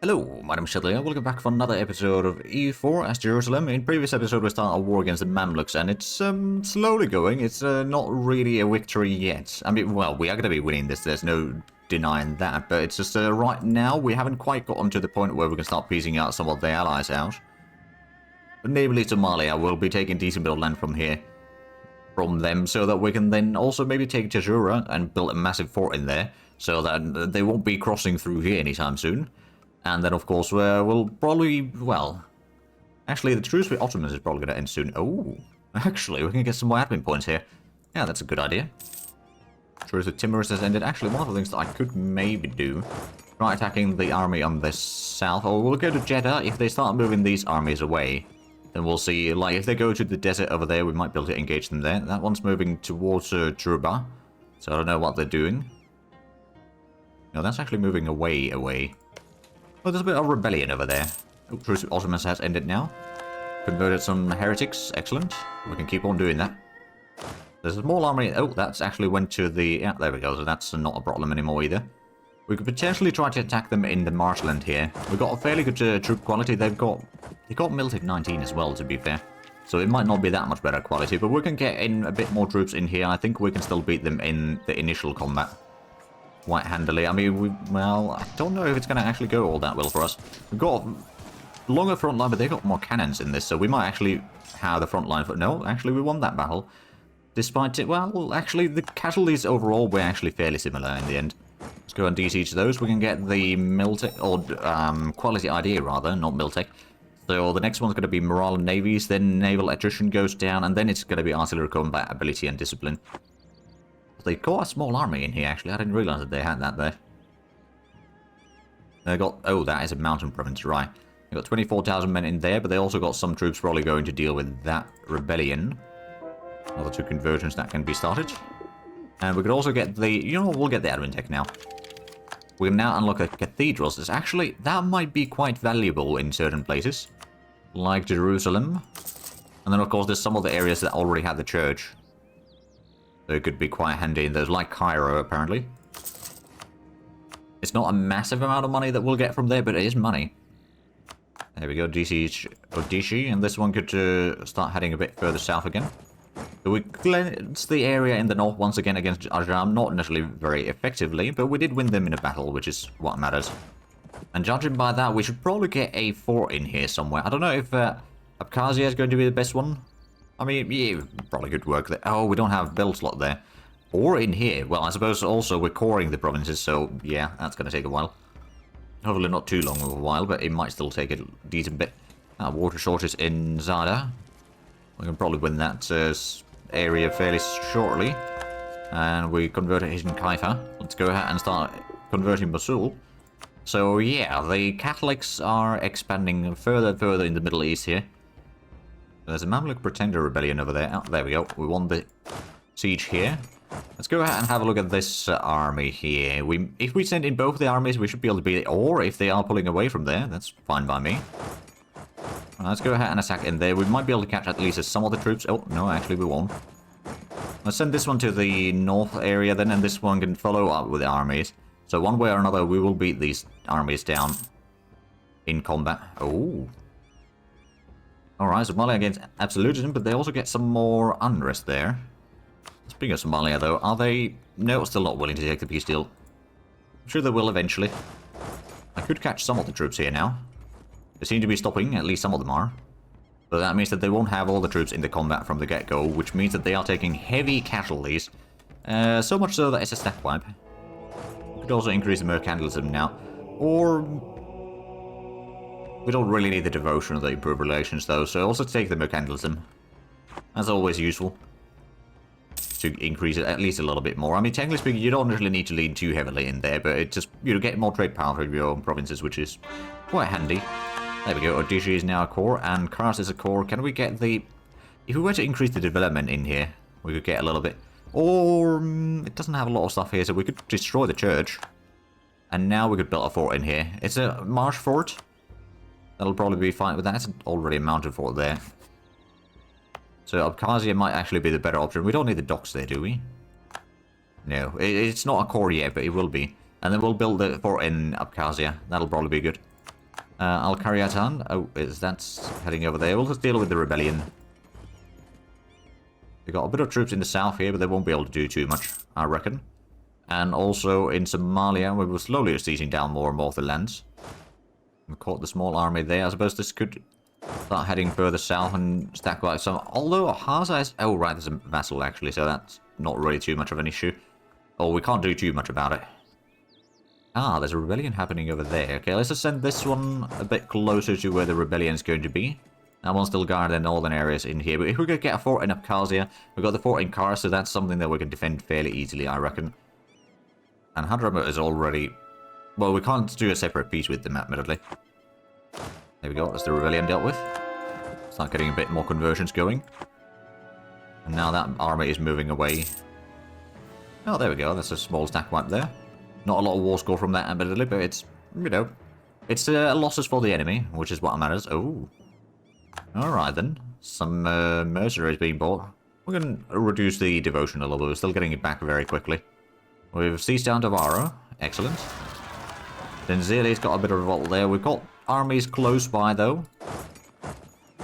Hello, my name is Shadley, and welcome back for another episode of EU4 as Jerusalem. In previous episode we started a war against the Mamluks, and it's slowly going. It's not really a victory yet. I mean, well, we are going to be winning this, there's no denying that, but it's just right now we haven't quite gotten to the point where we can start piecing out some of the allies out. But namely Somalia will be taking decent bit of land from here, from them, so that we can then also maybe take Tajura and build a massive fort in there, so that they won't be crossing through here anytime soon. And then, of course, we'll probably, well, actually, the truce with Ottomans is probably going to end soon. Oh, actually, we can get some more admin points here. Yeah, that's a good idea. Truce with Timorous has ended. Actually, one of the things that I could maybe do, try attacking the army on the south, or we'll go to Jeddah. If they start moving these armies away, then we'll see, like, if they go to the desert over there, we might be able to engage them there. That one's moving towards Truba, so I don't know what they're doing. No, that's actually moving away. Oh, there's a bit of rebellion over there. Oh, Truce with Ottomans has ended now. Converted some heretics. Excellent. We can keep on doing that. There's a small army. Oh, that's actually went to the... Yeah, there we go. So that's not a problem anymore either. We could potentially try to attack them in the marshland here. We've got a fairly good troop quality. They got Militech 19 as well, to be fair. So it might not be that much better quality, but we can get in a bit more troops in here. I think we can still beat them in the initial combat quite handily. I mean, well, I don't know if it's going to actually go all that well for us. We've got a longer front line, but they've got more cannons in this, so we might actually have the front line for... No, actually, we won that battle. Despite it, well, actually, the casualties overall were actually fairly similar in the end. Let's go and de-siege those. We can get the Miltech, or quality idea, rather, not Miltech. So the next one's going to be morale and navies, then naval attrition goes down, and then it's going to be artillery combat ability and discipline. They've got a small army in here, actually. I didn't realize that they had that there. They got... Oh, that is a mountain province, right. They got 24,000 men in there, but they also got some troops probably going to deal with that rebellion. Another two conversions that can be started. And we could also get the... You know what, we'll get the admin tech now. We can now unlock the cathedrals. It's actually... That might be quite valuable in certain places. Like Jerusalem. And then, of course, there's some of the areas that already have the church. So it could be quite handy in those, like Cairo, apparently. It's not a massive amount of money that we'll get from there, but it is money. There we go, DC Odishi, and this one could start heading a bit further south again. So we cleansed the area in the north once again against Ajam, not necessarily very effectively, but we did win them in a battle, which is what matters. And judging by that, we should probably get a fort in here somewhere. I don't know if Abkhazia is going to be the best one. I mean, yeah, probably could work there. Oh, we don't have build slot there. Or in here. Well, I suppose also we're coring the provinces, so yeah, that's going to take a while. Hopefully not too long of a while, but it might still take a decent bit. Water shortage in Zada. We can probably win that area fairly shortly. And we converted Hizn Kaifa. Let's go ahead and start converting Mosul. So yeah, the Catholics are expanding further and further in the Middle East here. There's a Mamluk Pretender Rebellion over there. Oh, there we go. We won the siege here. Let's go ahead and have a look at this army here. If we send in both the armies, we should be able to beat it. Or if they are pulling away from there, that's fine by me. Let's go ahead and attack in there. We might be able to catch at least some of the troops. Oh, no, actually we won't. Let's send this one to the north area then, and this one can follow up with the armies. So one way or another, we will beat these armies down in combat. Oh. Alright, Somalia against absolutism, but they also get some more unrest there. Speaking of Somalia, though, are they... No, still not willing to take the peace deal. I'm sure they will eventually. I could catch some of the troops here now. They seem to be stopping, at least some of them are. But that means that they won't have all the troops in the combat from the get-go, which means that they are taking heavy casualties. So much so that it's a stat wipe. We could also increase the mercantilism now. Or... We don't really need the devotion or the improved relations, though, so also take the mercantilism. That's always useful. To increase it at least a little bit more. I mean, technically speaking, you don't really need to lean too heavily in there, but it just, you know, get more trade power from your own provinces, which is quite handy. There we go, Odishi is now a core, and Kars is a core. Can we get the... If we were to increase the development in here, we could get a little bit... Or... it doesn't have a lot of stuff here, so we could destroy the church. And now we could build a fort in here. It's a marsh fort. That'll probably be fine with that. It's already a mountain fort there. So Abkhazia might actually be the better option. We don't need the docks there, do we? No, it's not a core yet, but it will be. And then we'll build the fort in Abkhazia. That'll probably be good. Al-Qaryatan. Oh, is that heading over there? We'll just deal with the rebellion. They got a bit of troops in the south here, but they won't be able to do too much, I reckon. And also in Somalia, we were slowly seizing down more and more of the lands. We caught the small army there. I suppose this could start heading further south and stack like some. Although Haza is... Oh, right, there's a vassal actually, so that's not really too much of an issue. Oh, we can't do too much about it. Ah, there's a rebellion happening over there. Okay, let's just send this one a bit closer to where the rebellion is going to be. That one's still guarding the northern areas in here. But if we could get a fort in Abkhazia, we've got the fort in Ankara, so that's something that we can defend fairly easily, I reckon. And Hadramaut is already... Well, we can't do a separate peace with them, admittedly. There we go, that's the rebellion dealt with. Start getting a bit more conversions going. And now that army is moving away. Oh, there we go, that's a small stack wipe there. Not a lot of war score from that, admittedly, but it's, you know, it's losses for the enemy, which is what matters. Oh. Alright then. Some mercenaries being bought. We're going to reduce the devotion a little bit. We're still getting it back very quickly. We've seized down Tavaro. Excellent. Then Zeli's got a bit of revolt there. We've got armies close by, though.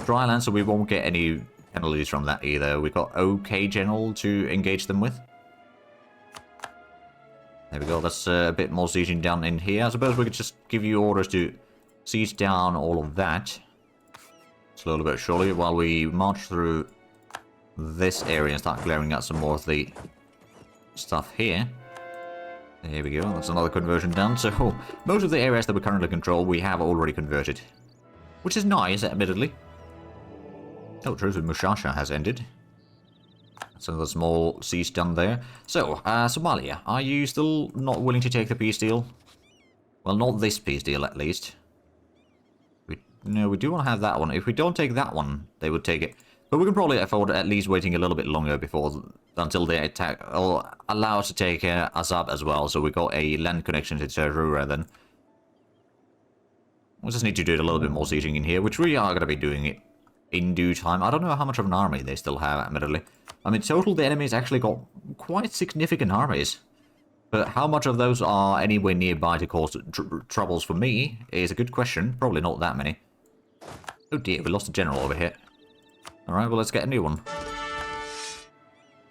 Dryland, so we won't get any penalties from that either. We've got OK General to engage them with. There we go. That's a bit more sieging down in here. I suppose we could just give you orders to siege down all of that. Slowly but surely, while we march through this area and start clearing out some more of the stuff here. There we go. That's another conversion done. So, most of the areas that we currently control, we have already converted. Which is nice, admittedly. Oh, truce with Mushasha has ended. That's another small siege done there. So, Somalia, are you still not willing to take the peace deal? Well, not this peace deal, at least. No, we do want to have that one. If we don't take that one, they would take it. But we can probably afford at least waiting a little bit longer until they attack, or allow us to take Azab as well. So we got a land connection to Terura then. We just need to do a little bit more sieging in here, which we are going to be doing it in due time. I don't know how much of an army they still have, admittedly. I mean, total, the enemy's actually got quite significant armies. But how much of those are anywhere nearby to cause troubles for me is a good question. Probably not that many. Oh dear, we lost a general over here. Alright, well, let's get a new one.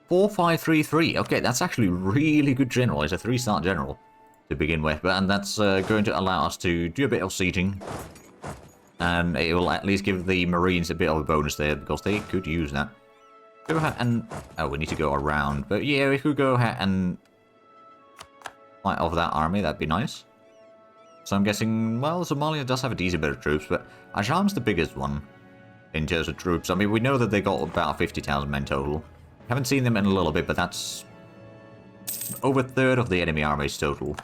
4533. Okay, that's actually really good general. It's a 3-star general to begin with. And that's going to allow us to do a bit of sieging. And it will at least give the Marines a bit of a bonus there, because they could use that. Go ahead and... Oh, we need to go around. But yeah, if we go ahead and fight off that army, that'd be nice. So I'm guessing, well, Somalia does have a decent bit of troops, but Ajam's the biggest one in terms of troops. I mean, we know that they got about 50,000 men total. Haven't seen them in a little bit, but that's over a third of the enemy army's total.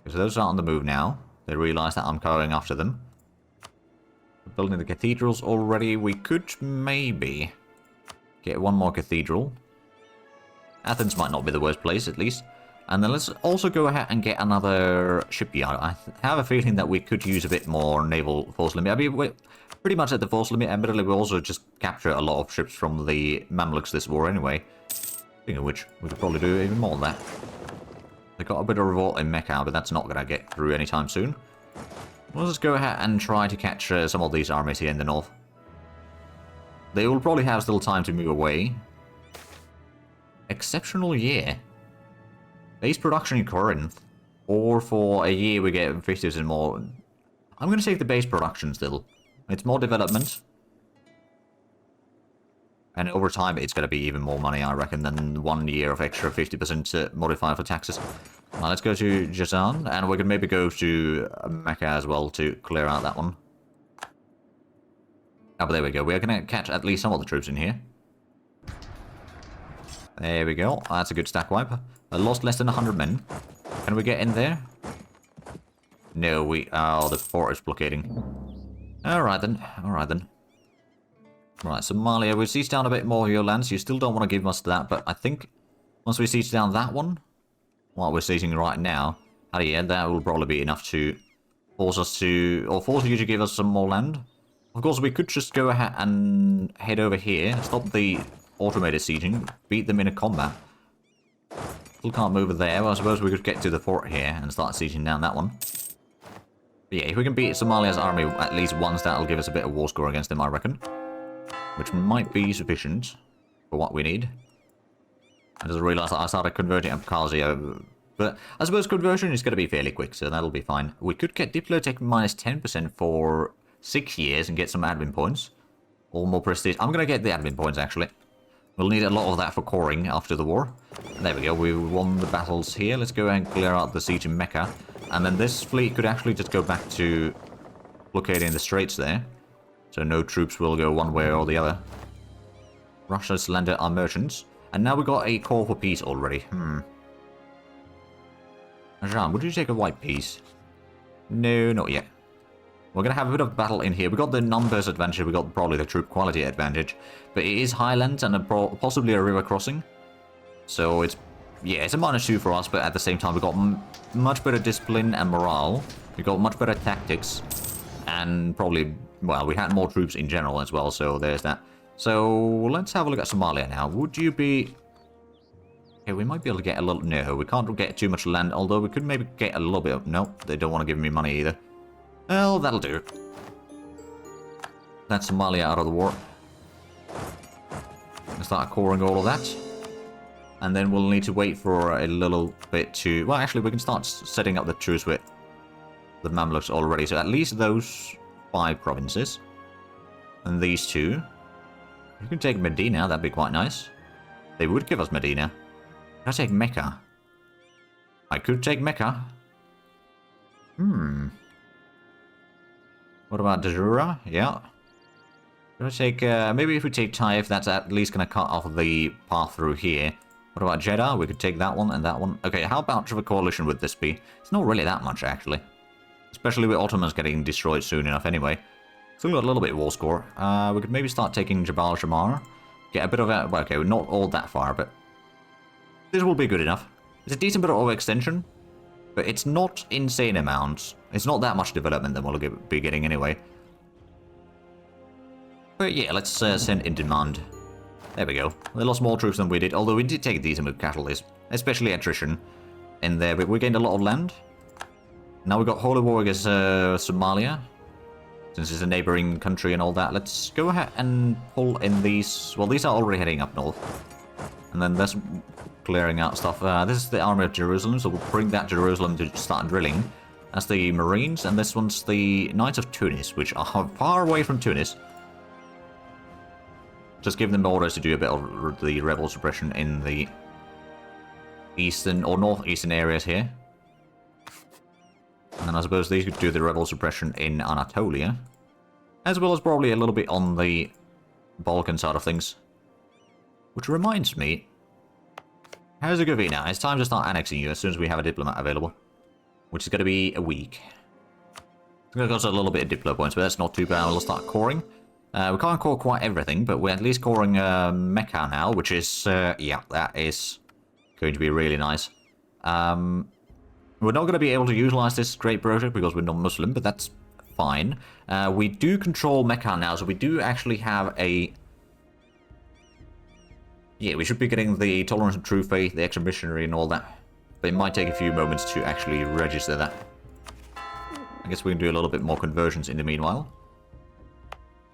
So those are on the move now. They realise that I'm going after them. Building the cathedrals already. We could maybe get one more cathedral. Athens might not be the worst place, at least. And then let's also go ahead and get another shipyard. I have a feeling that we could use a bit more naval force limit. I mean, we're pretty much at the force limit. Admittedly, we also just capture a lot of ships from the Mamluks this war anyway. Speaking of which, we could probably do even more than that. They got a bit of revolt in Mecca, but that's not going to get through anytime soon. We'll just go ahead and try to catch some of these armies here in the north. They will probably have still time to move away. Exceptional year. Base production in Corinth. Or for a year we get 50% more. I'm going to take the base production still. It's more development. And over time it's going to be even more money, I reckon, than 1 year of extra 50% modifier for taxes. Now let's go to Jazan, and we can maybe go to Mecca as well to clear out that one. Oh, but there we go. We are going to catch at least some of the troops in here. There we go. That's a good stack wipe. I lost less than 100 men. Can we get in there? No, we... Oh, the fort is blockading. Alright then. Alright then. Right, Somalia. We siege down a bit more of your lands. You still don't want to give us that, but I think once we siege down that one, what we're sieging right now, yeah, that will probably be enough to force us to... Or force you to give us some more land. Of course, we could just go ahead and head over here, stop the automated sieging, beat them in a combat. Still can't move there. Well, I suppose we could get to the fort here and start sieging down that one. But yeah, if we can beat Somalia's army at least once, that'll give us a bit of war score against them, I reckon. Which might be sufficient for what we need. I just realised that I started converting Abkhazia, but I suppose conversion is going to be fairly quick, so that'll be fine. We could get Diplotech minus 10% for 6 years and get some admin points. Or more prestige. I'm going to get the admin points, actually. We'll need a lot of that for coring after the war. There we go, we won the battles here. Let's go and clear out the siege in Mecca. And then this fleet could actually just go back to blockading the straits there. So no troops will go one way or the other. Russia's landed our merchants. And now we got a call for peace already. Ajam, would you take a white peace? No, not yet. We're going to have a bit of battle in here. We got the numbers advantage, we got probably the troop quality advantage. But it is highlands and possibly a river crossing. So it's, yeah, it's a -2 for us, but at the same time we got much better discipline and morale. We got much better tactics. And probably, well, we had more troops in general as well, so there's that. So let's have a look at Somalia now. Would you be... Okay, we might be able to get a little... No, we can't get too much land, although we could maybe get a little bit of... No, they don't want to give me money either. Well, that'll do. That's Somalia out of the war. Let's start coring all of that. And then we'll need to wait for a little bit to... Well, actually, we can start setting up the truce with the Mamluks already. So at least those 5 provinces. And these 2. You can take Medina, that'd be quite nice. They would give us Medina. Can I take Mecca? I could take Mecca. What about Dajura? Yeah. Can I take, maybe if we take Taif, that's at least going to cut off the path through here. What about Jeddah? We could take that one and that one. Okay, how much of a coalition would this be? It's not really that much, actually. Especially with Ottomans getting destroyed soon enough anyway. Still got a little bit of war score. We could maybe start taking Jabal Shamar. Get a bit of a... Well, okay, we're not all that far, but... This will be good enough. It's a decent bit of extension. But it's not insane amounts. It's not that much development that we'll be getting anyway. But yeah, let's send in demand. There we go. They lost more troops than we did, although we did take decent with catalyst. Especially attrition in there, but we gained a lot of land. Now we've got Holy War against Somalia. Since it's a neighboring country and all that, let's go ahead and pull in these... Well, these are already heading up north. And then that's clearing out stuff. This is the Army of Jerusalem, so we'll bring that Jerusalem to start drilling. That's the Marines, and this one's the Knights of Tunis, which are far away from Tunis. Just give them orders to do a bit of the rebel suppression in the eastern or northeastern areas here. And then I suppose these could do the rebel suppression in Anatolia. As well as probably a little bit on the Balkan side of things. Which reminds me, Herzegovina, it's time to start annexing you as soon as we have a diplomat available. Which is going to be a week. It's going to cost a little bit of diplo points, but that's not too bad. We'll start coring. We can't core quite everything, but we're at least coring Mecca now, which is, yeah, that is going to be really nice. We're not going to be able to utilize this great project because we're not Muslim, but that's fine. We do control Mecca now, so we do actually have a... Yeah, we should be getting the Tolerance of True Faith, the Extra Missionary and all that. But it might take a few moments to actually register that. I guess we can do a little bit more conversions in the meanwhile.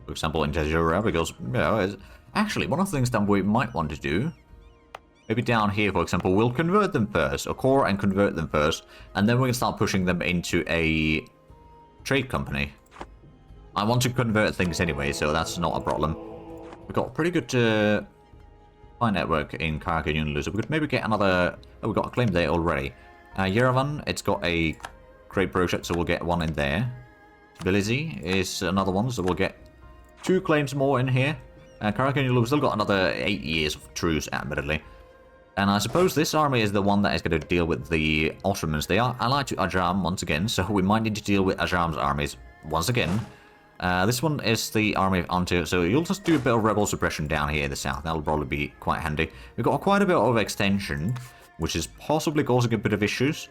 For example, in Tajura, because, you know, actually, one of the things that we might want to do, maybe down here, for example, we'll convert them first, or core and convert them first, and then we can start pushing them into a trade company. I want to convert things anyway, so that's not a problem. We've got pretty good fine network in Karaka Unlu, so we could maybe get another... Oh, we've got a claim there already. Yerevan, it's got a great project, so we'll get one in there. Tbilisi is another one, so we'll get 2 claims more in here. Karaka Unlu, we've still got another 8 years of truce, admittedly. And I suppose this army is the one that is going to deal with the Ottomans. They are allied to Ajam once again, so we might need to deal with Ajam's armies once again. This one is the army of Antioch, so you'll just do a bit of rebel suppression down here in the south. That'll probably be quite handy. We've got quite a bit of extension, which is possibly causing a bit of issues.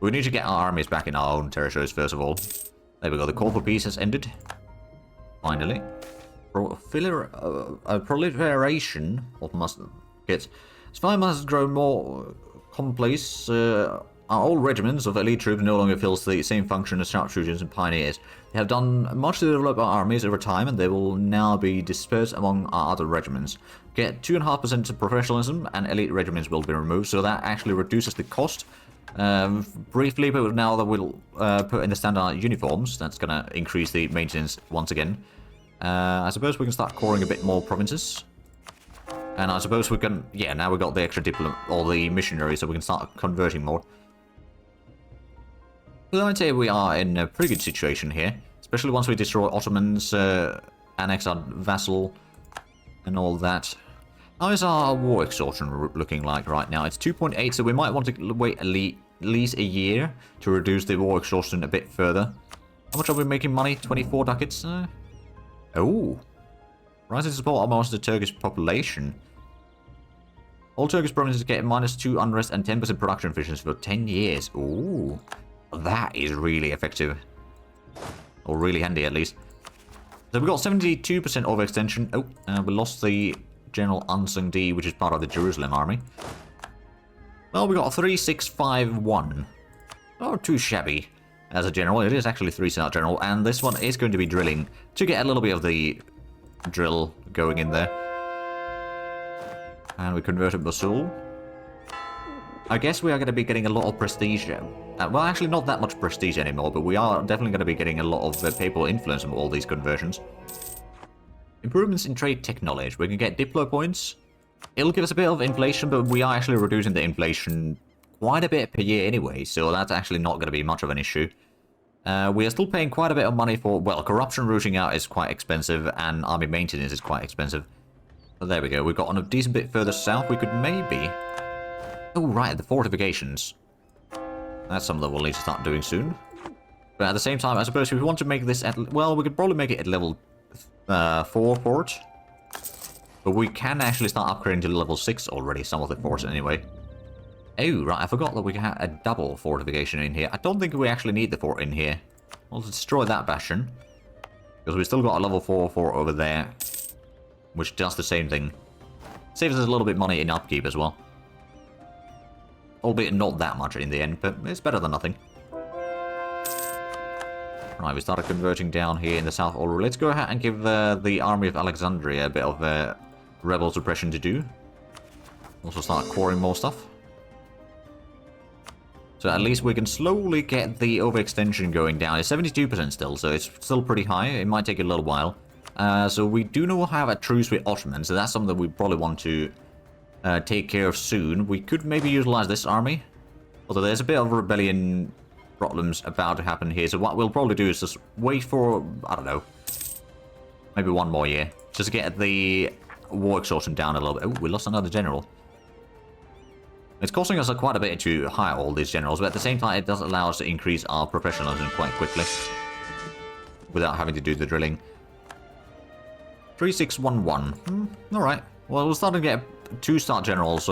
We need to get our armies back in our own territories first of all. There we go, the call for peace has ended. Finally. Proliferation of musket. As fire has grown more commonplace, our old regiments of elite troops no longer fills the same function as sharpshooters and pioneers. They have done much to develop our armies over time, and they will now be dispersed among our other regiments. Get 2.5% of professionalism, and elite regiments will be removed, so that actually reduces the cost. Briefly, but now that we'll put in the standard uniforms, that's going to increase the maintenance once again. I suppose we can start coring a bit more provinces. And I suppose we can... Yeah, now we've got the extra or the missionaries, so we can start converting more. But I'd say we are in a pretty good situation here. Especially once we destroy Ottomans, annex our vassal, and all that. How is our war exhaustion looking like right now? It's 2.8, so we might want to wait at least a year to reduce the war exhaustion a bit further. How much are we making money? 24 ducats? Oh. Rising support almost the Turkish population. All Turkish provinces get -2 unrest and 10% production efficiency for 10 years. Ooh. That is really effective. Or really handy, at least. So we've got 72% overextension. Oh, we lost the General Unsung D, which is part of the Jerusalem army. Well, we got 3651. Not too shabby as a general. It is actually 3-star general, and this one is going to be drilling to get a little bit of the drill going in there. And we converted Mosul. I guess we are going to be getting a lot of prestige. Well, actually not that much prestige anymore, but we are definitely going to be getting a lot of papal influence from all these conversions. Improvements in trade technology. We can get Diplo points. It'll give us a bit of inflation, but we are actually reducing the inflation quite a bit per year anyway, so that's actually not going to be much of an issue. We are still paying quite a bit of money for... Well, corruption rooting out is quite expensive, and army maintenance is quite expensive. But there we go. We've got on a decent bit further south. We could maybe... Oh, right, the fortifications. That's something that we'll need to start doing soon. But at the same time, I suppose if we want to make this at... Well, we could probably make it at level 4 fort. But we can actually start upgrading to level 6 already, some of the forts anyway. Oh, right, I forgot that we had a double fortification in here. I don't think we actually need the fort in here. We'll destroy that bastion. Because we've still got a level 4 fort over there. Which does the same thing. Saves us a little bit of money in upkeep as well. Albeit not that much in the end, but it's better than nothing. Right, we started converting down here in the south already. Let's go ahead and give the army of Alexandria a bit of rebel suppression to do. Also start coring more stuff. So at least we can slowly get the overextension going down. It's 72% still, so it's still pretty high. It might take a little while. So we do not have a truce with Ottomans, so that's something that we probably want to take care of soon. We could maybe utilize this army. Although there's a bit of rebellion problems about to happen here. So what we'll probably do is just wait for, I don't know, maybe one more year. Just to get the war exhaustion down a little bit. Oh, we lost another general. It's costing us quite a bit to hire all these generals, but at the same time it does allow us to increase our professionalism quite quickly. Without having to do the drilling. 3611. Alright. Well, we're starting to get 2-star generals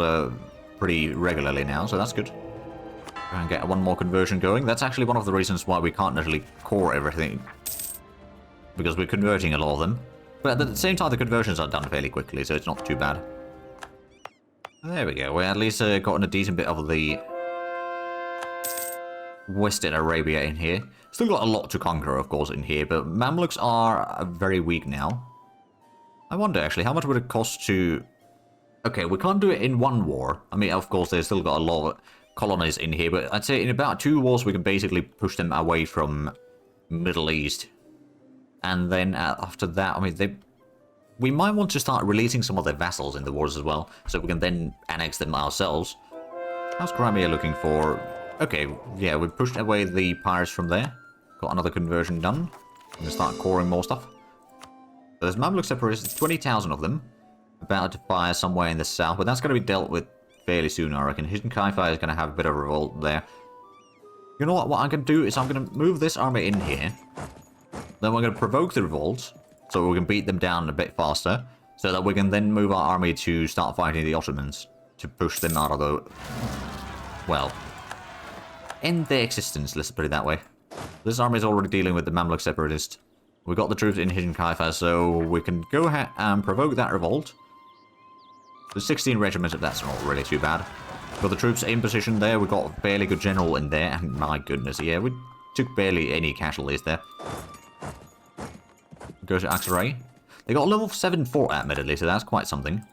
pretty regularly now, so that's good. And get one more conversion going. That's actually one of the reasons why we can't necessarily core everything. Because we're converting a lot of them. But at the same time, the conversions are done fairly quickly, so it's not too bad. There we go. We at least gotten a decent bit of the Western Arabia in here. Still got a lot to conquer, of course, in here, but Mamluks are very weak now. I wonder, actually, how much would it cost to... Okay, we can't do it in one war. I mean, of course, they've still got a lot of colonies in here, but I'd say in about 2 wars, we can basically push them away from Middle East. And then after that, I mean, we might want to start releasing some of their vassals in the wars as well, so we can then annex them ourselves. How's Crimea looking for... Okay, yeah, we pushed away the pirates from there. Got another conversion done. I'm going to start coring more stuff. So there's Mamluk separatists, 20,000 of them. About to fire somewhere in the south, but that's going to be dealt with fairly soon, I reckon. Hidden Kaifa is going to have a bit of a revolt there. You know what I'm going to do is I'm going to move this army in here. Then we're going to provoke the revolt, so we can beat them down a bit faster. So that we can then move our army to start fighting the Ottomans. To push them out of the... Well... end their existence, let's put it that way. This army is already dealing with the Mamluk separatists. We've got the troops in Hidden Kaifa, so we can go ahead and provoke that revolt. The 16 regiments, if that's not really too bad. Got the troops in position there. We got a fairly good general in there. And my goodness, yeah, we took barely any casualties there. Go to Ankara. They got a level 7 fort, admittedly, so that's quite something.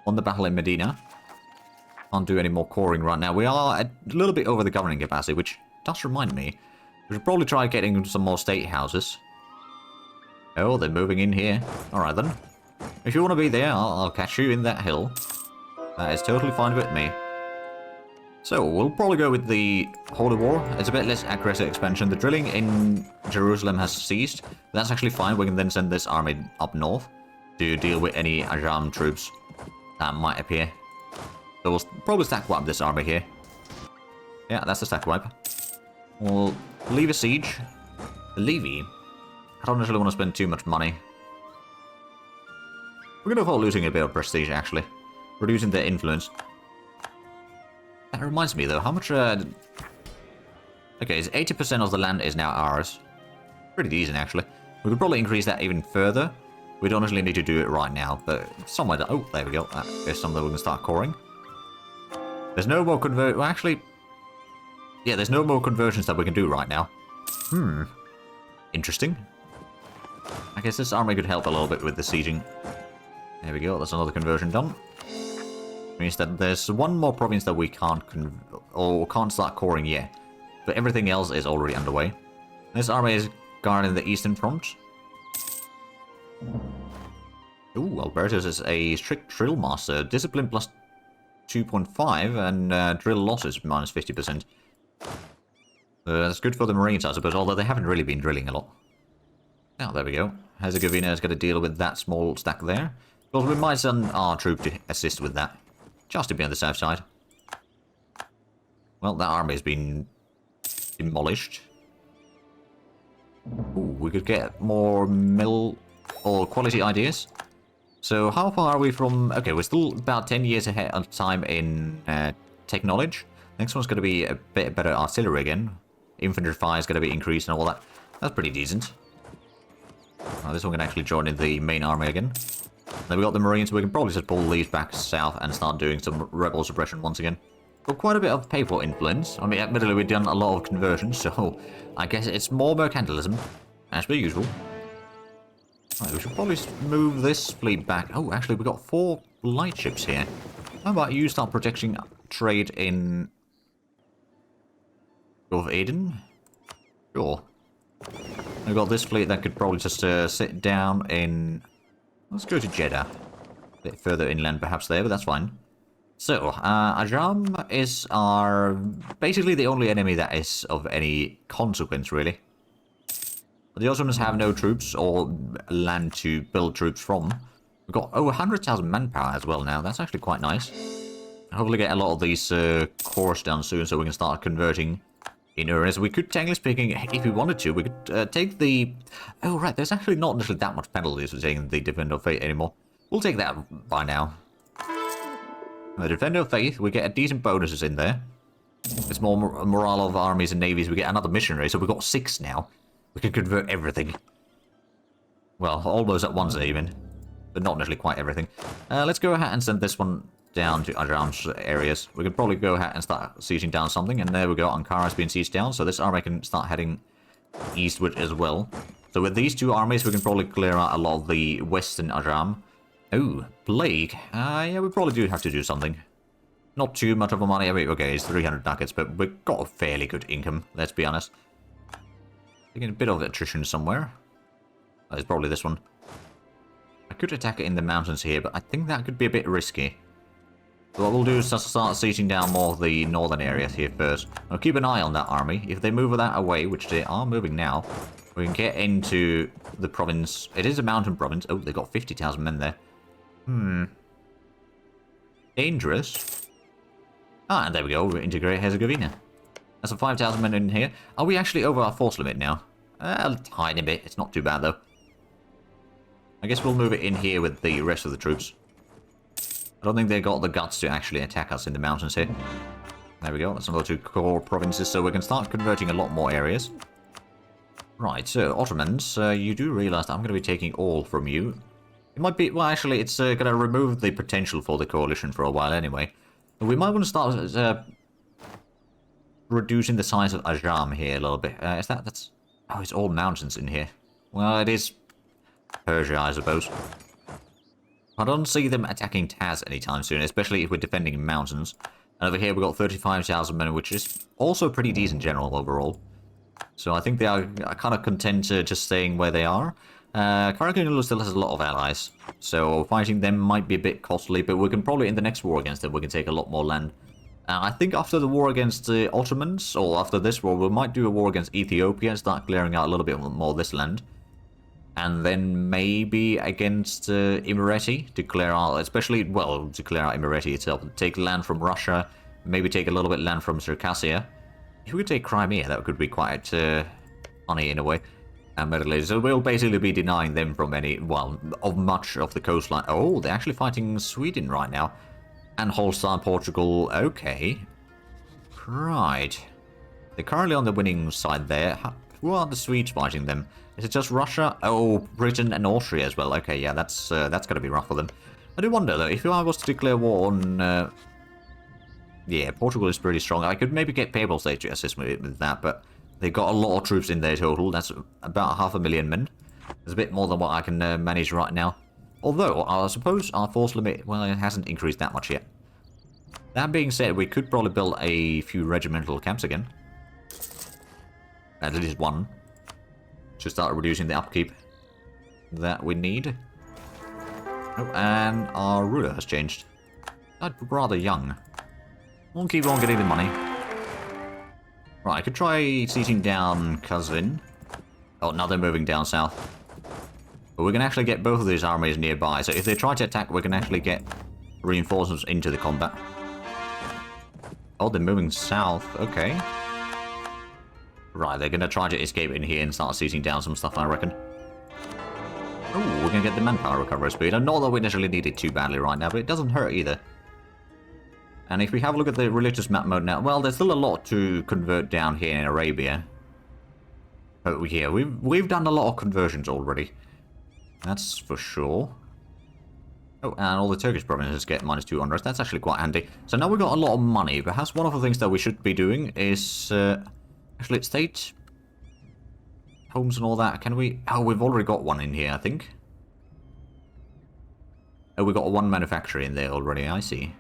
On the battle in Medina. Can't do any more coring right now. We are a little bit over the governing capacity, which does remind me. We should probably try getting some more state houses. Oh, they're moving in here. Alright then. If you want to be there, I'll catch you in that hill. That is totally fine with me. So, we'll probably go with the Holy War. It's a bit less aggressive expansion. The drilling in Jerusalem has ceased. That's actually fine. We can then send this army up north to deal with any Ajam troops that might appear. So we'll probably stack wipe this army here. Yeah, that's the stack wipe. We'll leave a siege. Levy. I don't really want to spend too much money. We're going to fall losing a bit of prestige, actually. Reducing their influence. That reminds me, though, how much... Okay, it's 80% of the land is now ours. Pretty decent, actually. We could probably increase that even further. We don't honestly need to do it right now, but somewhere... Oh, there we go. There's somewhere we can start coring. There's no more convert... Well, actually... Yeah, there's no more conversions that we can do right now. Interesting. I guess this army could help a little bit with the sieging. There we go, that's another conversion done. Means that there's one more province that we can't start coring yet. But everything else is already underway. This army is guarding the eastern front. Ooh, Albertus is a strict drill master. Discipline plus 2.5 and drill losses minus 50%. That's good for the Marines, I suppose, although they haven't really been drilling a lot. Oh, there we go. Herzegovina has got to deal with that small stack there. But we might send our troop to assist with that. Just to be on the safe side. Well, that army has been demolished. Ooh, we could get more mill or quality ideas. So how far are we from... Okay, we're still about 10 years ahead of time in tech knowledge. Next one's going to be a bit better artillery again. Infantry fire is going to be increased and all that. That's pretty decent. This one can actually join in the main army again. Then we got the Marines, so we can probably just pull these back south and start doing some rebel suppression once again. Got quite a bit of papal influence. I mean, admittedly, we've done a lot of conversions, so I guess it's more mercantilism, as per usual. Right, we should probably move this fleet back. Oh, actually, we've got 4 light ships here. How about you start protecting trade in Gulf of Aden? Sure. We've got this fleet that could probably just sit down in... Let's go to Jeddah. A bit further inland perhaps there, but that's fine. So, Ajam is basically the only enemy that is of any consequence, really. The Ottomans have no troops or land to build troops from. We've got over 100,000 manpower as well now. That's actually quite nice. Hopefully get a lot of these cores done soon so we can start converting in earnest. We could, technically speaking, if we wanted to, we could take the... Oh, right, there's actually not necessarily that much penalties for taking the Defender of Faith anymore. We'll take that by now. The Defender of Faith, we get a decent bonuses in there. It's more morale of armies and navies. We get another missionary, so we've got 6 now. We can convert everything. Well, almost at once even. But not necessarily quite everything. Let's go ahead and send this one down to Ajam's areas. We could probably go ahead and start sieging down something, and there we go, Ankara's been sieged down, so this army can start heading eastward as well. So with these 2 armies, we can probably clear out a lot of the western Ajam. Oh, Plague. Yeah, we probably do have to do something. Not too much of a money. I mean, okay, it's 300 ducats, but we've got a fairly good income, let's be honest. Taking a bit of attrition somewhere. It's probably this one. I could attack it in the mountains here, but I think that could be a bit risky. So what we'll do is just start sieging down more of the northern areas here first. I'll keep an eye on that army. If they move that away, which they are moving now, we can get into the province. It is a mountain province. Oh, they've got 50,000 men there. Dangerous. Ah, and there we go. We integrate Herzegovina. That's a 5,000 men in here. Are we actually over our force limit now? A tiny bit. It's not too bad, though. I guess we'll move it in here with the rest of the troops. I don't think they got the guts to actually attack us in the mountains here. There we go. That's another 2 core provinces, so we can start converting a lot more areas. Right, so Ottomans, you do realize that I'm going to be taking all from you. It might be... Well, actually, it's going to remove the potential for the coalition for a while anyway. We might want to start reducing the size of Ajam here a little bit. Is that's... Oh, it's all mountains in here. Well, it is Persia, I suppose. I don't see them attacking Taz anytime soon, especially if we're defending mountains. And over here we've got 35,000 men, which is also pretty decent general overall. So I think they are kind of content just staying where they are. Karakunulu still has a lot of allies, so fighting them might be a bit costly, but we can probably, in the next war against them, we can take a lot more land. I think after the war against the Ottomans, or after this war, we might do a war against Ethiopia and start clearing out a little bit more of this land. And then maybe against Imereti to clear out, especially, well, to clear out Imereti itself. Take land from Russia, maybe take a little bit of land from Circassia. If we could take Crimea, that could be quite funny in a way. And so we'll basically be denying them from any, well, of much of the coastline. Oh, they're actually fighting Sweden right now. And Holstein, Portugal, okay. Right. They're currently on the winning side there. Who are the Swedes fighting them? Is it just Russia? Oh, Britain and Austria as well. Okay, yeah, that's going to be rough for them. I do wonder, though, if I was to declare war on... yeah, Portugal is pretty strong. I could maybe get Papal State to assist me with that, but they've got a lot of troops in there total. That's about 500,000 men. It's a bit more than what I can manage right now. Although, I suppose our force limit, well, it hasn't increased that much yet. That being said, we could probably build a few regimental camps again. At least one. To start reducing the upkeep that we need. Oh, and our ruler has changed. That's rather young. We'll keep on getting the money. Right, I could try sieging down Kazvin. Oh, now they're moving down south. But we can actually get both of these armies nearby, so if they try to attack, we can actually get reinforcements into the combat. Oh, they're moving south. Okay. Right, they're going to try to escape in here and start sieging down some stuff, I reckon. Oh, we're going to get the manpower recovery speed. Not that we necessarily need it too badly right now, but it doesn't hurt either. And if we have a look at the religious map mode now, well, there's still a lot to convert down here in Arabia. Oh yeah, we've done a lot of conversions already. That's for sure. Oh, and all the Turkish provinces get -2 unrest. That's actually quite handy. So now we've got a lot of money. Perhaps one of the things that we should be doing is... actually, state... homes and all that. Can we... Oh, we've already got one in here, I think. Oh, we've got one manufacturer in there already, I see.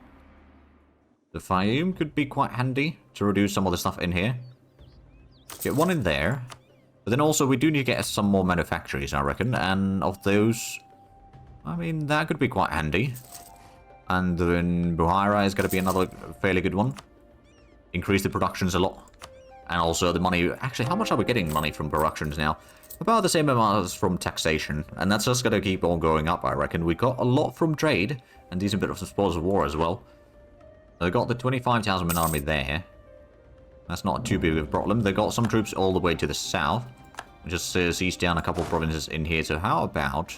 The Fayum could be quite handy to reduce some of the stuff in here. Get one in there. But then also we do need to get some more manufacturers, I reckon. And of those, I mean, that could be quite handy. And then Buhara is going to be another fairly good one. Increase the productions a lot. And also the money... Actually, how much are we getting money from productions now? About the same amount as from taxation. And that's just going to keep on going up, I reckon. We got a lot from trade. And decent bit of spoils of war as well. They got the 25,000 man army there. That's not too big of a problem. They got some troops all the way to the south. Just siege down a couple of provinces in here. So how about...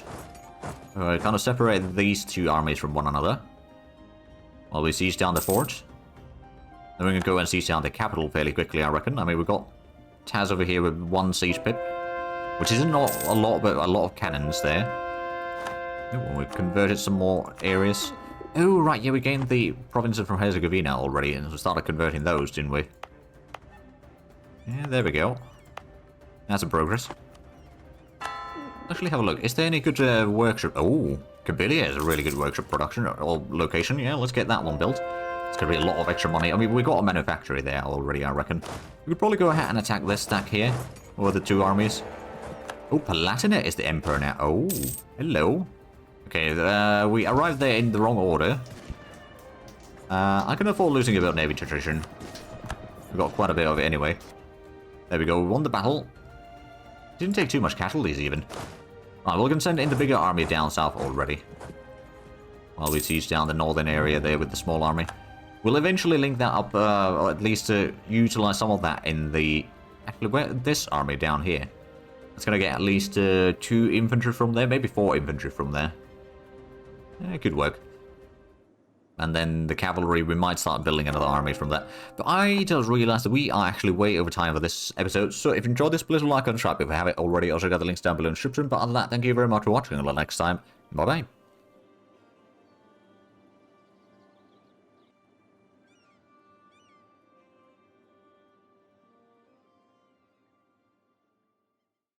kind of separate these two armies from one another. While we siege down the fort. Then we're going to go and siege down the capital fairly quickly, I reckon. I mean, we've got Taz over here with 1 siege pip. Which isn't not a lot, but a lot of cannons there. Oh, we've converted some more areas. Oh, right, yeah, we gained the provinces from Herzegovina already, and we started converting those, didn't we? Yeah, there we go. That's a progress. Actually, have a look. Is there any good workshop? Oh, Kabylia is a really good workshop production or location. Yeah, let's get that one built. It's going to be a lot of extra money. I mean, we've got a manufactory there already, I reckon. We could probably go ahead and attack this stack here, or the 2 armies. Oh, Palatinate is the emperor now. Oh, hello. Okay, we arrived there in the wrong order. I can afford losing a bit of navy tradition. We've got quite a bit of it anyway. There we go, we won the battle. Didn't take too much casualties even. Right, we can send in the bigger army down south already. While we siege down the northern area there with the small army. We'll eventually link that up, or at least utilize some of that in the... Actually, where this army down here? It's going to get at least 2 infantry from there, maybe 4 infantry from there. It could work. And then the cavalry, we might start building another army from that. But I just realized that we are actually way over time for this episode. So if you enjoyed this, please like and subscribe if you haven't already. Also got the links down below in the description. But other than that, thank you very much for watching. Until next time, bye-bye.